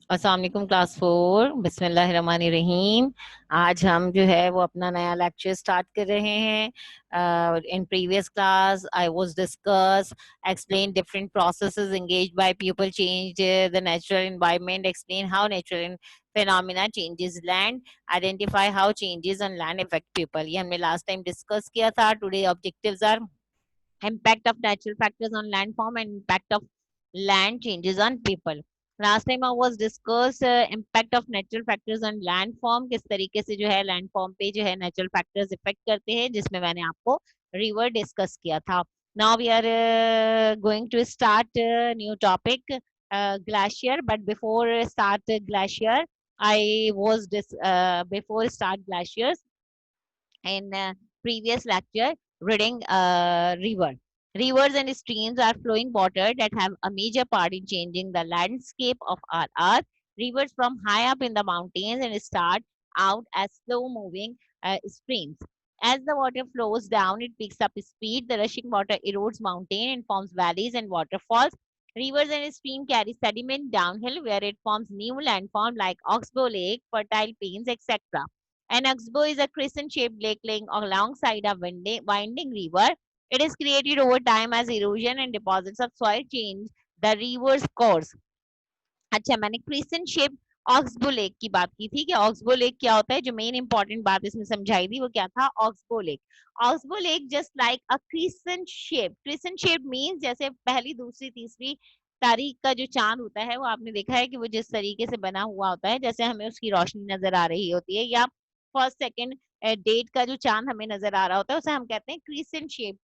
अस्सलाम वालेकुम क्लास 4। बिस्मिल्लाहिर्रहमानिर्रहीम। आज हम जो है वो अपना नया लेक्चर स्टार्ट कर रहे हैं। In previous class I was discuss explain different processes engaged by people change the natural environment, explain how natural phenomena changes land, identify how changes on land affect people। ये हमने last time discuss किया था। Today objectives are impact of natural factors on landform and impact of land changes on people। Last time I was discuss impact of natural factors on landform, किस तरीके से जो है landform पे जो है नेचुरल फैक्टर्स इफेक्ट करते हैं, जिसमें मैंने आपको रिवर डिस्कस किया था। Now we are going to start new topic glacier, but before start glacier I was before start glaciers in previous lecture reading river. Rivers and streams are flowing water that have a major part in changing the landscape of our earth. Rivers from high up in the mountains and start out as slow moving streams. As the water flows down, it picks up speed. The rushing water erodes mountain and forms valleys and waterfalls. Rivers and streams carry sediment downhill where it forms new landform like Oxbow Lake, fertile plains, etc. An oxbow is a crescent-shaped lake lying alongside a winding river. It is created over time as erosion and deposits of soil change the river's course। अच्छा, मैंने crescent shape oxbow lake की बात की थी कि oxbow lake क्या होता है। जो मेन इंपॉर्टेंट बात इसमें समझाई थी वो क्या था, oxbow lake. Oxbow lake just like अ crescent shape. Crescent shape means जैसे पहली, दूसरी, तीसरी तारीख का जो चांद होता है वो आपने देखा है कि वो जिस तरीके से बना हुआ होता है, जैसे हमें उसकी रोशनी नजर आ रही होती है, या फर्स्ट सेकेंड डेट का जो चांद हमें नजर आ रहा होता है उसे हम कहते हैं क्रिसेंट शेप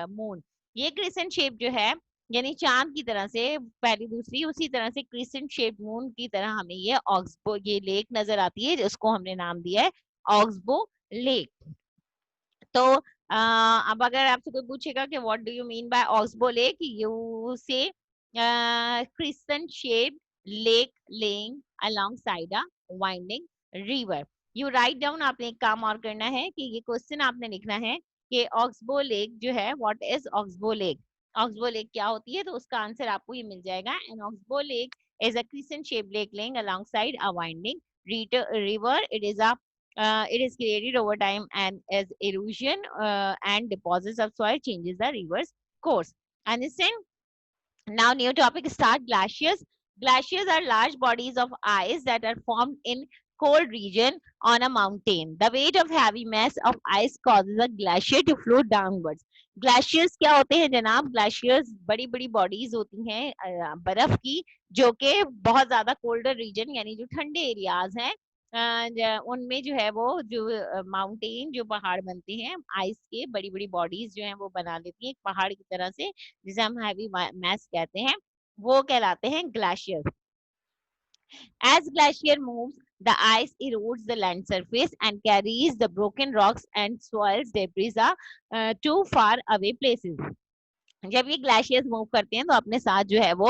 मून। ये क्रिसेंट शेप जो है यानी चांद की तरह से पहली, दूसरी, उसी तरह से क्रिसेंट शेप मून की तरह हमें ये ऑक्सबो ये लेक नजर आती है, जिसको हमने नाम दिया है ऑक्सबो लेक। तो अब अगर आपसे कोई पूछेगा कि what do you mean by oxbow lake, you say crescent shape lake lying alongside a winding river. You write down. आपने एक काम और करना है कि ये क्वेश्चन आपने लिखना है कि ऑक्सबो लेक जो है, what is oxbow lake. Oxbow lake क्या होती है, तो उसका आंसर आपको ये मिल जाएगा। An oxbow lake is a crescent shape lake lying alongside a winding river. It is created over time and as erosion and deposits of soil changes the river's course. Understand? Now new topic start, glaciers. Glaciers are large bodies of ice that are formed in cold region on a mountain. The weight of heavy mass of ice causes a glacier to flow downwards. Glaciers क्या होते हैं जनाब? Glaciers बड़ी बड़ी bodies होती हैं बर्फ की, जो कि बहुत ज्यादा कोल्डर रीजन यानी जो ठंडे एरियाज हैं उनमें जो है वो जो माउंटेन जो पहाड़ बनते हैं आइस के, बड़ी बड़ी बॉडीज जो हैं वो बना लेती हैं एक पहाड़ की तरह से, जिसे हम हैवी मैस कहते हैं, वो कहलाते हैं glacier. As glacier moves, the ice erodes the land surface and carries the broken rocks and soils debris to far away places। जब ये ग्लेशियर्स मूव करते हैं तो अपने साथ जो है वो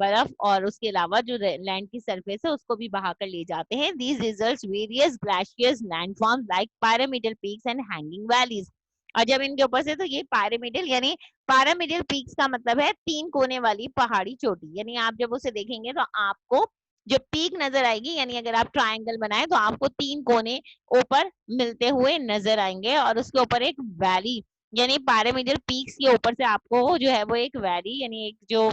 बर्फ और उसके अलावा जो लैंड की सरफेस है उसको भी बहा कर ले जाते हैं। These results various glaciers landforms like pyramidal peaks and hanging valleys. और जब इनके ऊपर से, तो ये pyramidal यानी pyramidal peaks का मतलब है तीन कोने वाली पहाड़ी चोटी, यानी आप जब उसे देखेंगे तो आपको जो पीक नजर आएगी, यानी अगर आप ट्रायंगल बनाए तो आपको तीन कोने ऊपर मिलते हुए नजर आएंगे, और उसके ऊपर एक वैली यानी पैरामिडल पीक्स के ऊपर से आपको जो है वो एक वैली यानी एक जो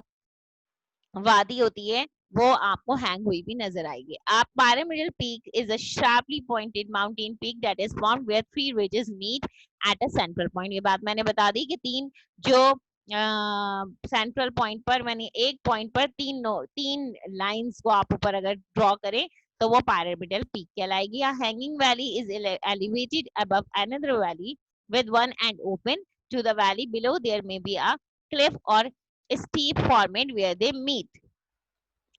वादी होती है वो आपको हैंग हुई भी नजर आएगी। आप pyramidal peak is a sharply pointed mountain peak that is formed where three ridges meet at a central point। ये बात मैंने बता दी कि तीन जो सेंट्रल पॉइंट पर, मैंने एक पॉइंट पर तीन लाइंस को आप ऊपर अगर ड्रॉ करें तो वो pyramidal peak कहलाएगी। A hanging valley is elevated above another valley with one end open to the valley below. There may be a cliff or steep formation where they meet।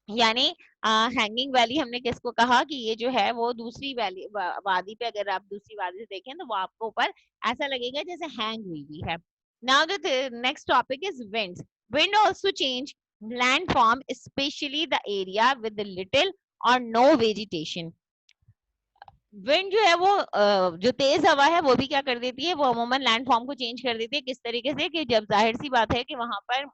यानी hanging valley हमने किसको कहा कि ये जो है वो दूसरी वैली वादी पे, अगर आप दूसरी वादी से देखें तो वो आपको ऊपर ऐसा लगेगा जैसे हैंग हुई भी है। Now the next topic is winds. Wind also change land form specially the area with little और नो वेजिटेशन। विंड जो है वो जो तेज हवा है वो भी क्या कर देती है, वो अमूमन लैंड फॉर्म को चेंज कर देती है। किस तरीके से कि जब जाहिर सी बात है कि वहां पर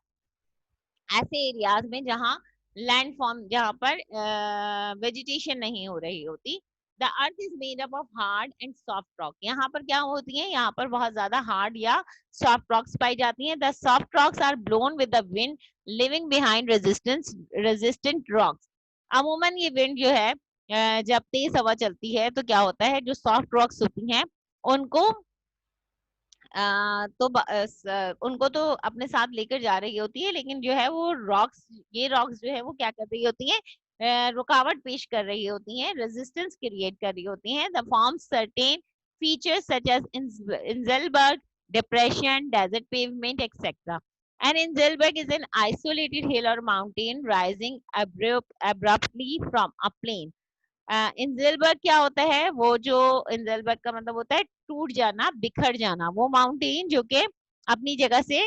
ऐसे एरियाज में जहाँ लैंड फॉर्म जहाँ पर वेजिटेशन नहीं हो रही होती। The earth is made up of hard and soft rock. यहाँ पर क्या होती है, यहाँ पर बहुत ज्यादा हार्ड या सॉफ्ट रॉक्स पाई जाती हैं। The soft rocks are blown with the wind leaving behind resistant rocks. अमूमन ये विंड जो है जब तेज हवा चलती है तो क्या होता है, जो सॉफ्ट रॉक्स होती हैं उनको उनको तो अपने साथ लेकर जा रही होती है, लेकिन जो है वो रॉक्स, ये रॉक्स जो है वो क्या कर रही होती है, रुकावट पेश कर रही होती हैं, रेजिस्टेंस क्रिएट कर रही होती हैं। The form certain features such as inselberg depression, desert pavement etcetera. And Inselberg is an isolated hill or mountain rising abruptly from a plain. इंजेलबर्ग क्या होता है, वो जो इंजेलबर्ग का मतलब होता है टूट जाना, बिखर जाना। वो माउंटेन जो कि अपनी जगह से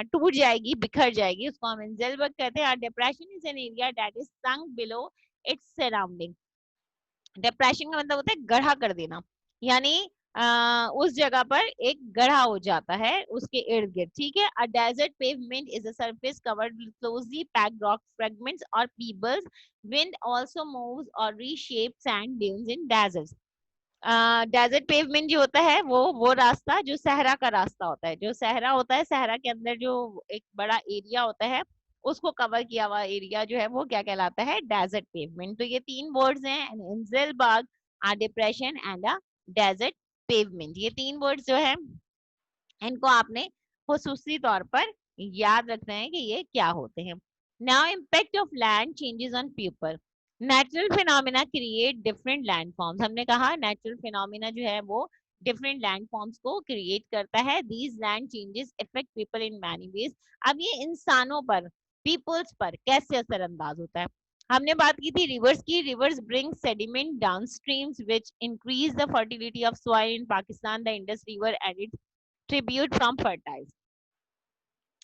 टूट जाएगी, बिखर जाएगी, उसको हम इंजेलबर्ग कहते हैं। Depression is an area that is sunk below its surrounding. Depression का मतलब होता है गढ़ा कर देना, यानी उस जगह पर एक गढ़ा हो जाता है उसके इर्द गिर्द, ठीक है। A desert pavement is a surface covered with closely packed rock fragments और पीबल्स। विंड आल्सो मूव्स और reshape sand dunes in deserts. Desert pavement जो होता है वो रास्ता जो सहरा का रास्ता होता है, जो सहरा होता है, सहरा के अंदर जो एक बड़ा एरिया होता है उसको कवर किया हुआ एरिया जो है वो क्या कहलाता है, डेजर्ट पेवमेंट। तो ये तीन वर्ड्स हैं, an inselberg, a depression and a desert pavement. ये तीन वर्ड्स जो है इनको आपने खुसूसी तौर पर याद रखना है कि ये क्या होते हैं। Now impact of land changes on people. Natural phenomena create different land forms. हमने कहा नेचुरल फिनोमिना जो है वो डिफरेंट लैंड फॉर्म्स को क्रिएट करता है। These land changes effect people in many ways. अब ये इंसानों पर, पीपल्स पर कैसे असरअंदाज होता है। हमने बात की थी रिवर्स की। Reverse bring sediment down streams which increase the fertility of soil in Pakistan. The Indus river and it's tribute from fertile.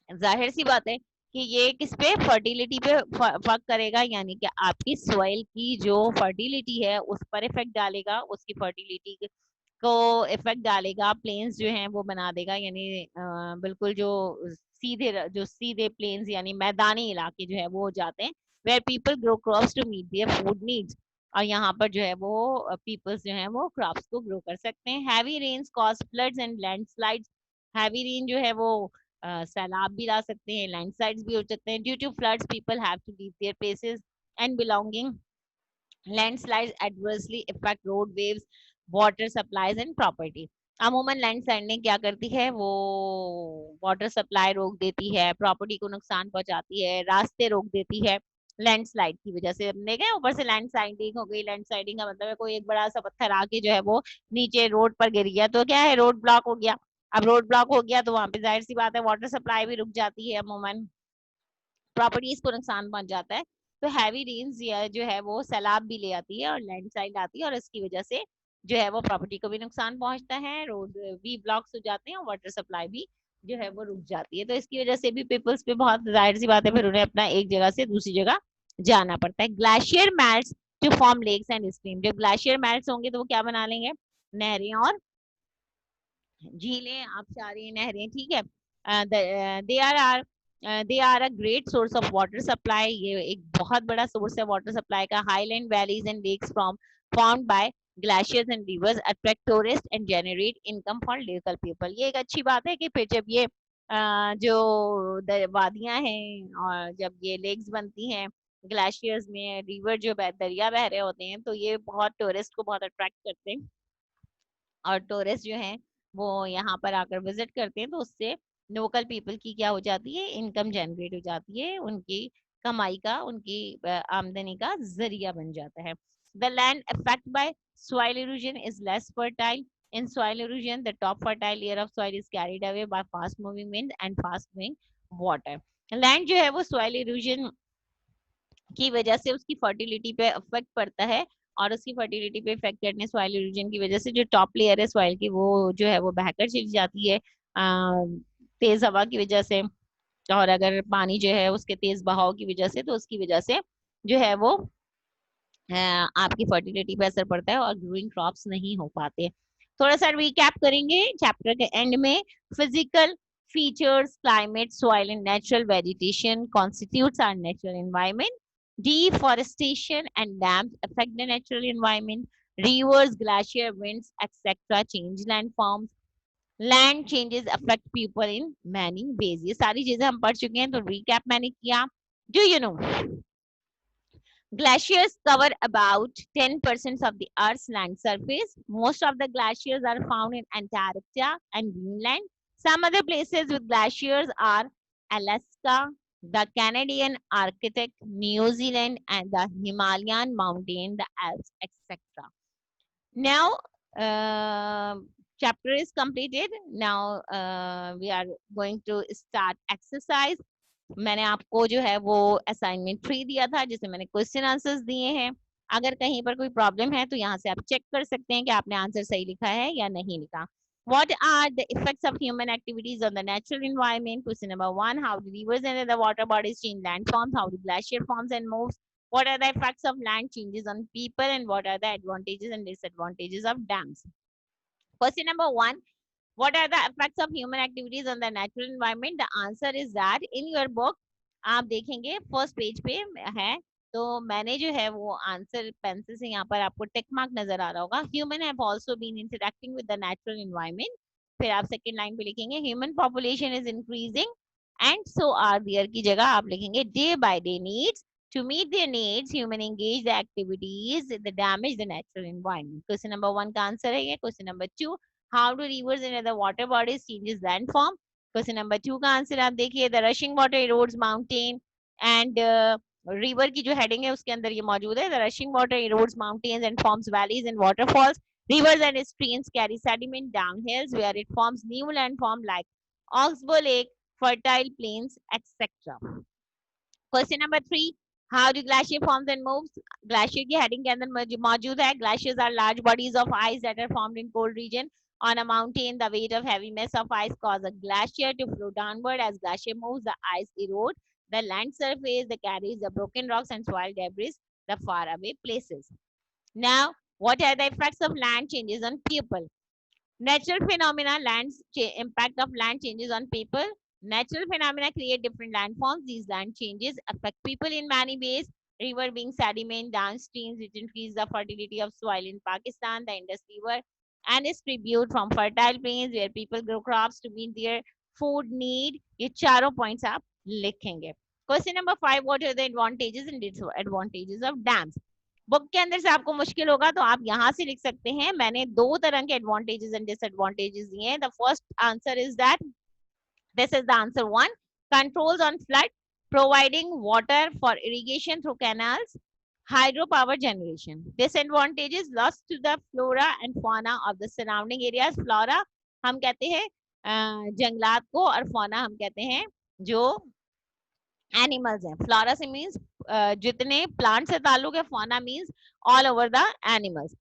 जाहिर सी बात है कि ये किस पे, फर्टिलिटी पे फर्क करेगा, यानी कि आपकी सॉइल की जो फर्टिलिटी है उस पर इफेक्ट डालेगा, उसकी फर्टिलिटी को इफेक्ट डालेगा। प्लेन्स जो हैं वो बना देगा, यानी बिल्कुल जो सीधे प्लेन्स यानी मैदानी इलाके जो है वो हो जाते हैं। Where people grow crops to meet their food needs. और यहाँ पर जो है वो पीपल्स जो है वो क्रॉप्स को ग्रो कर सकते हैं। Heavy rains cause floods and landslides. Heavy rain जो है वो सैलाब भी ला सकते हैं, लैंडस्लाइड्स भी हो सकते हैं। Due to floods people have to leave their places and belonging. Landslides adversely effect roadways, water supplies and property. अमूमन लैंडस्लाइडिंग क्या करती है, वो वाटर सप्लाई रोक देती है, प्रॉपर्टी को नुकसान पहुंचाती है, रास्ते रोक देती है। लैंडस्लाइड की वजह से हमने क्या, ऊपर से लैंडस्लाइडिंग हो गई। लैंडस्लाइडिंग का मतलब है कोई एक बड़ा सा पत्थर आके जो है वो नीचे रोड पर गिर गया, तो क्या है, रोड ब्लॉक हो गया। अब रोड ब्लॉक हो गया तो वहां पे जाहिर सी बात है वाटर सप्लाई भी रुक जाती है, अमूमन प्रॉपर्टीज को नुकसान पहुंच जाता है। तो हैवी रेन्स जो है वो सैलाब भी ले आती है और लैंडस्लाइड आती है, और इसकी वजह से जो है वो प्रॉपर्टी को भी नुकसान पहुंचता है, रोड भी ब्लॉक्स हो जाते हैं और वाटर सप्लाई भी जो है वो रुक जाती है। तो इसकी वजह से भी पीपल्स पे बहुत जाहिर सी बात है, फिर उन्हें अपना एक जगह से दूसरी जगह जाना पड़ता है। Glacier melts to form lakes and stream. जब ग्लेशियर मेल्ट्स होंगे तो वो क्या बना लेंगे, नहरें और झीलें, आबशारें, नहरें, ठीक है। They are a great source of water supply. ये एक बहुत बड़ा सोर्स है वाटर सप्लाई का। Highland valleys and lakes from formed by glaciers and rivers attract tourist and generate income for local people. ये एक अच्छी बात है कि फिर जब ये जो वादियां हैं और जब ये लेक्स बनती हैं ग्लेशियर्स में, रिवर जो दरिया बह रहे होते हैं, तो ये बहुत टूरिस्ट को बहुत अट्रैक्ट करते हैं, और टूरिस्ट जो हैं वो यहाँ पर आकर विजिट करते हैं, तो उससे लोकल पीपल की क्या हो जाती है, इनकम जनरेट हो जाती है, उनकी कमाई का, उनकी आमदनी का जरिया बन जाता है। The land affect by soil erosion is less fertile. In soil erosion, the top fertile layer of soil is carried away by fast moving wind and fast moving water. Land जो है वो soil erosion की वजह से उसकी fertility पे effect पड़ता है, और उसकी फर्टिलिटी पे इफेक्ट करने सॉइल इरोजन की वजह से जो टॉप लेयर है सॉइल की वो जो है वो बहकर चली जाती है तेज हवा की वजह से। और अगर पानी जो है उसके तेज बहाव की वजह से, तो उसकी वजह से जो है वो आपकी फर्टिलिटी पे असर पड़ता है और ग्रोइंग क्रॉप्स नहीं हो पाते। थोड़ा सा रिकैप करेंगे चैप्टर के एंड में। Physical features, climate, soil and natural vegetation constitutes our natural environment. Deforestation and dams affect the natural environment. Rivers, glacier, winds, etc. change landforms. Land changes affect people in many ways. ये सारी चीजें हम पढ़ चुके हैं, तो recap मैंने किया. Do you know? Glaciers cover about 10% of the Earth's land surface. Most of the glaciers are found in Antarctica and Greenland. Some other places with glaciers are Alaska, the Canadian Arctic, New Zealand, and the Himalayan mountain, the Alps, etc. Now, chapter is completed. Now, we are going to start exercise. मैंने आपको जो है वो assignment 3 दिया था, जिसमें मैंने question answers दिए हैं. अगर कहीं पर कोई प्रॉब्लम है तो यहाँ से आप चेक कर सकते हैं कि आपने आंसर सही लिखा है या नहीं लिखा. What are the effects of human activities on the natural environment? Question number 1. How do rivers and the water bodies change landforms? How do glacier forms and moves? What are the effects of land changes on people, and what are the advantages and disadvantages of dams? Question number 1. What are the effects of human activities on the natural environment? The answer is that in your book, आप देखेंगे first page पे है, तो मैंने जो है वो answer pencil से यहाँ पर आपको टिक मार्क नजर आ रहा होगा. Human have also been interacting with the natural environment. फिर आप सेकंड लाइन पे लिखेंगे human population is increasing and so are their की जगह आप लिखेंगे day by day needs. To meet their needs, human engage the activities that damage the natural environment. Question number 1 का answer है ये. Question number 2. How do rivers and other water bodies changes landform? Question number 2 का answer आप देखिए. The rushing water erodes mountain and river की जो heading है उसके अंदर ये मौजूद है. The rushing water erodes mountains and forms valleys and waterfalls. Rivers and streams carry sediment down hills where it forms new landform like Oxbow Lake, fertile plains, etc. Question number 3. How do glacier forms and moves? Glacier की heading के अंदर मौजूद है. Glaciers are large bodies of ice that are formed in cold region. On a mountain, the weight of heavy mass of ice causes a glacier to flow downward. As glacier moves, the ice erodes the land surface that carries the broken rocks and soil debris, the faraway places. Now, what are the effects of land changes on people? Natural phenomena, impact of land changes on people. Natural phenomena create different landforms. These land changes affect people in many ways. River being sediment, downstreams, which increase the fertility of soil in Pakistan. The Indus River and its tribute from fertile plains where people grow crops to meet their food need. ये चारों points आप लिखेंगे. Question number 5. What are the advantages and disadvantages of dams? Book के अंदर से आपको मुश्किल होगा तो आप यहाँ से लिख सकते हैं. मैंने 2 तरह के एडवांटेजेस एंड डिसएडवांटेजेस दिए हैं. The first answer is that this is the answer 1. Controls on flood, providing water for irrigation through canals, hydropower generation. Disadvantages, loss to the flora and fauna of the surrounding areas. Flora हम कहते हैं जंगलात को, और fauna हम कहते हैं जो एनिमल्स हैं. फ्लोरा से मीन्स जितने प्लांट से ताल्लुक है, fauna means all over the animals.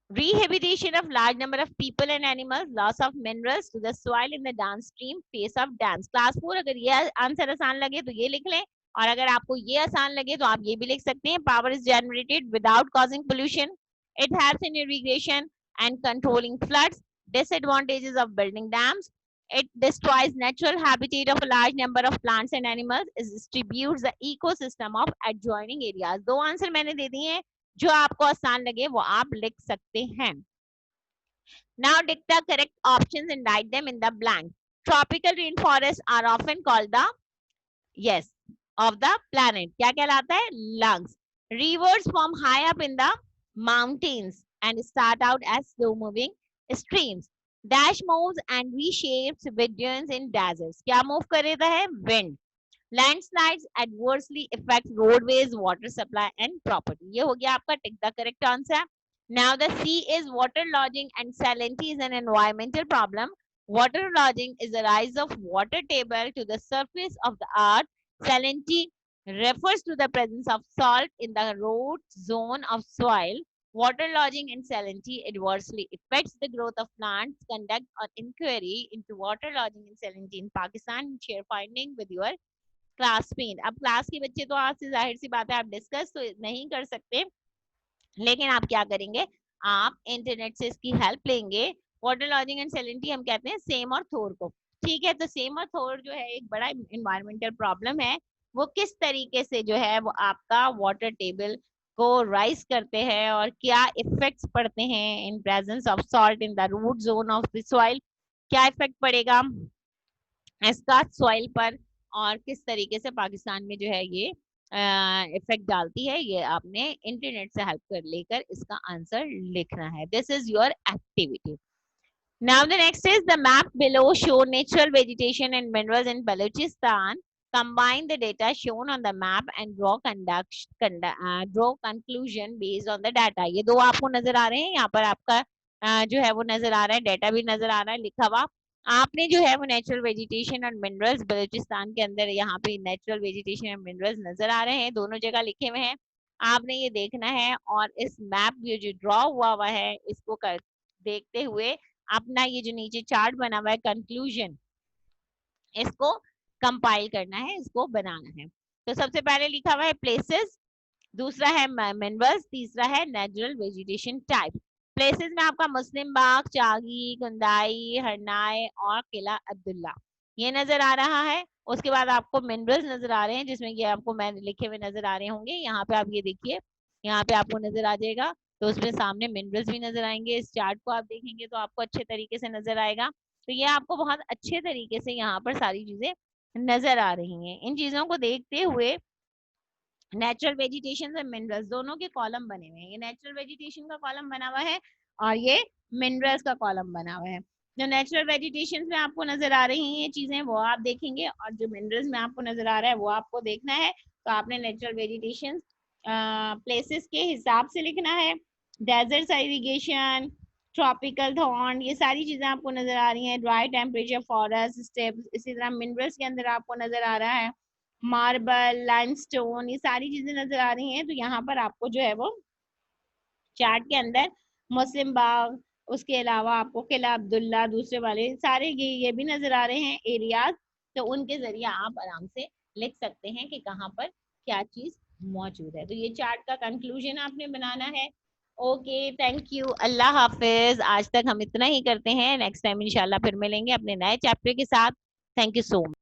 Rehabilitation of large number of people and animals, loss of minerals to the soil in the downstream phase of dams. Class 4 अगर ये answer आसान लगे तो ये लिख लें, और अगर आपको ये आसान लगे तो आप ये भी लिख सकते हैं. Power is generated without causing pollution. It helps in irrigation and controlling floods. Disadvantages of building dams: it destroys natural habitat of a large number of plants and animals. It distributes the ecosystem of adjoining areas. 2 answer मैंने दे दिए हैं, जो आपको आसान लगे वो आप लिख सकते हैं. Now dictate the correct options and write them in the blank. Tropical rainforests are often called the of the planet. क्या कहलाता है? Lungs. Rivers form high up in the mountains and start out as slow moving streams. Dash moves and reshapes with dunes in deserts. क्या move कर देता है? Wind. Landslides adversely affect roadways, water supply and property. ये हो गया आपका tick the correct answer. Now the sea is waterlogging and salinity is an environmental problem. Waterlogging is the rise of water table to the surface of the earth. Salinity refers to the presence of salt in the root zone of soil. Waterlogging and salinity adversely affects the growth of plants. Conduct an inquiry into waterlogging and salinity in Pakistan. Share finding with your classmate. अब class के बच्चे तो आपसे जाहिर सी बात है आप discuss तो नहीं कर सकते, लेकिन आप क्या करेंगे, आप इंटरनेट से इसकी हेल्प लेंगे. वाटर लॉजिंग एंड सैलिनिटी हम कहते हैं सेम और थोर को. ठीक है, तो सेम और थोर जो है एक बड़ा इन्वायरमेंटल प्रॉब्लम है. वो किस तरीके से जो है वो आपका वाटर टेबल को राइज करते हैं और क्या इफेक्ट्स पड़ते हैं in presence of salt in the root zone of the soil, क्या इफेक्ट पड़ेगा इसका सॉइल पर, और किस तरीके से पाकिस्तान में जो है ये इफेक्ट डालती है, ये आपने इंटरनेट से हेल्प कर लेकर इसका आंसर लिखना है। This is your activity. Now the next is the map below show natural vegetation and minerals in Balochistan. Combine the data shown on the map and draw conclusion based on the data. ये दो आपको नजर आ रहे हैं, यहाँ पर आपका जो है वो नजर आ रहा है, डेटा भी नजर आ रहा है लिखा हुआ। आपने जो है वो नेचुरल वेजिटेशन और मिनरल्स बलूचिस्तान के अंदर, यहाँ पे नेचुरल वेजिटेशन और मिनरल्स नजर आ रहे हैं, दोनों जगह लिखे हुए हैं, आपने ये देखना है और इस मैप ये जो ड्रॉ हुआ है इसको देखते हुए अपना ये जो नीचे चार्ट बना हुआ है कंक्लूजन, इसको कंपाइल करना है, इसको बनाना है। तो सबसे पहले लिखा हुआ है प्लेसेस, दूसरा है मिनरल्स, तीसरा है नेचुरल वेजिटेशन टाइप। प्लेसेस में आपका मुस्लिम बाग, चागी, कुंदाई, हरनाई और किला अब्दुल्ला ये नजर आ रहा है। उसके बाद आपको मिनरल्स नजर आ रहे हैं जिसमें ये आपको मैं लिखे हुए नजर आ रहे होंगे, यहाँ पे आप ये देखिए, यहाँ पे आपको नजर आ जाएगा, तो उसमें सामने मिनरल्स भी नजर आएंगे। इस चार्ट को आप देखेंगे तो आपको अच्छे तरीके से नजर आएगा। तो ये आपको बहुत अच्छे तरीके से यहाँ पर सारी चीजें नजर आ रही हैं। इन चीजों को देखते हुए नेचुरल वेजिटेशन और मिनरल्स दोनों के कॉलम बने हुए हैं, ये नेचुरल वेजिटेशन का कॉलम बना हुआ है और ये मिनरल्स का कॉलम बना हुआ है। जो नेचुरल वेजिटेशन में आपको नजर आ रही हैं ये चीजें वो आप देखेंगे, और जो मिनरल्स में आपको नजर आ रहा है वो आपको देखना है। तो आपने नेचुरल वेजिटेशन प्लेसेस के हिसाब से लिखना है, डेजर्ट इरिगेशन, ट्रॉपिकल थॉर्न, ये सारी चीजें आपको नजर आ रही हैं, ड्राई टेम्परेचर फॉरेस्ट स्टेप्स। इसी तरह मिनरल्स के अंदर आपको नजर आ रहा है मार्बल, लाइमस्टोन, ये सारी चीजें नजर आ रही हैं। तो यहाँ पर आपको जो है वो चार्ट के अंदर मुस्लिम बाग, उसके अलावा आपको किला अब्दुल्ला, दूसरे वाले सारे ये भी नजर आ रहे हैं एरियाज। तो उनके जरिए आप आराम से लिख सकते हैं कि कहाँ पर क्या चीज मौजूद है। तो ये चार्ट का कंक्लूजन आपने बनाना है। ओके, थैंक यू, अल्लाह हाफिज। आज तक हम इतना ही करते हैं, नेक्स्ट टाइम इंशाल्लाह फिर मिलेंगे अपने नए चैप्टर के साथ। Thank you so much.